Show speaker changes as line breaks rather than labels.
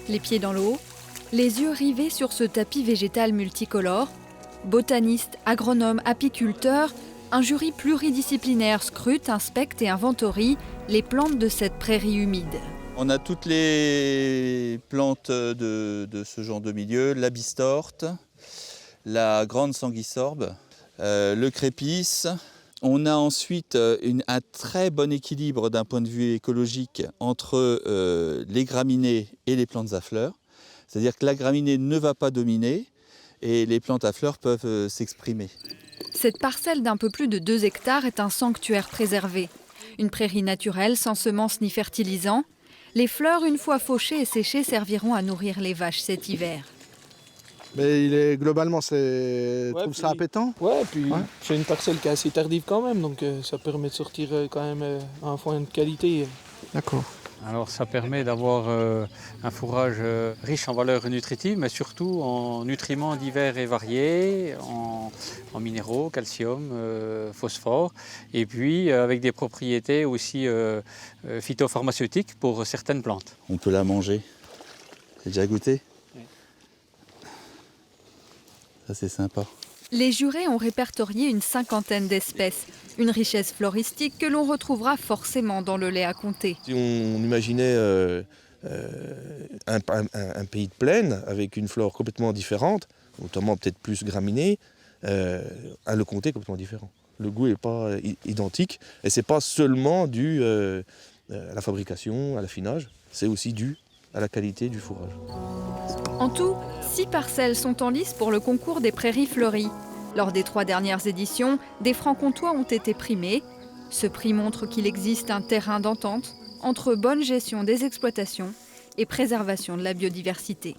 Les pieds dans l'eau, les yeux rivés sur ce tapis végétal multicolore. Botanistes, agronomes, apiculteurs, un jury pluridisciplinaire scrute, inspecte et inventorie les plantes de cette prairie humide.
On a toutes les plantes de ce genre de milieu, la bistorte, la grande sanguisorbe, le crépice. On a ensuite un très bon équilibre d'un point de vue écologique entre les graminées et les plantes à fleurs. C'est-à-dire que la graminée ne va pas dominer et les plantes à fleurs peuvent s'exprimer.
Cette parcelle d'un peu plus de 2 hectares est un sanctuaire préservé. Une prairie naturelle sans semences ni fertilisants. Les fleurs, une fois fauchées et séchées, serviront à nourrir les vaches cet hiver.
Mais globalement, je trouve ça appétant.
Ouais, puis c'est une parcelle qui est assez tardive quand même, donc ça permet de sortir quand même un foin de qualité.
D'accord.
Alors ça permet d'avoir un fourrage riche en valeurs nutritives, mais surtout en nutriments divers et variés, en minéraux, calcium, phosphore, et puis avec des propriétés aussi phytopharmaceutiques pour certaines plantes.
On peut la manger. J'ai déjà goûté?
Oui.
Ça c'est sympa.
Les jurés ont répertorié une 50aine d'espèces, une richesse floristique que l'on retrouvera forcément dans le lait à comté.
Si on imaginait un pays de plaine avec une flore complètement différente, notamment peut-être plus graminée, le comté est complètement différent. Le goût n'est pas identique et ce n'est pas seulement dû à la fabrication, à l'affinage, c'est aussi dû à la qualité du fourrage.
En tout, 6 parcelles sont en lice pour le concours des prairies fleuries. Lors des 3 dernières éditions, des francs-comtois ont été primés. Ce prix montre qu'il existe un terrain d'entente entre bonne gestion des exploitations et préservation de la biodiversité.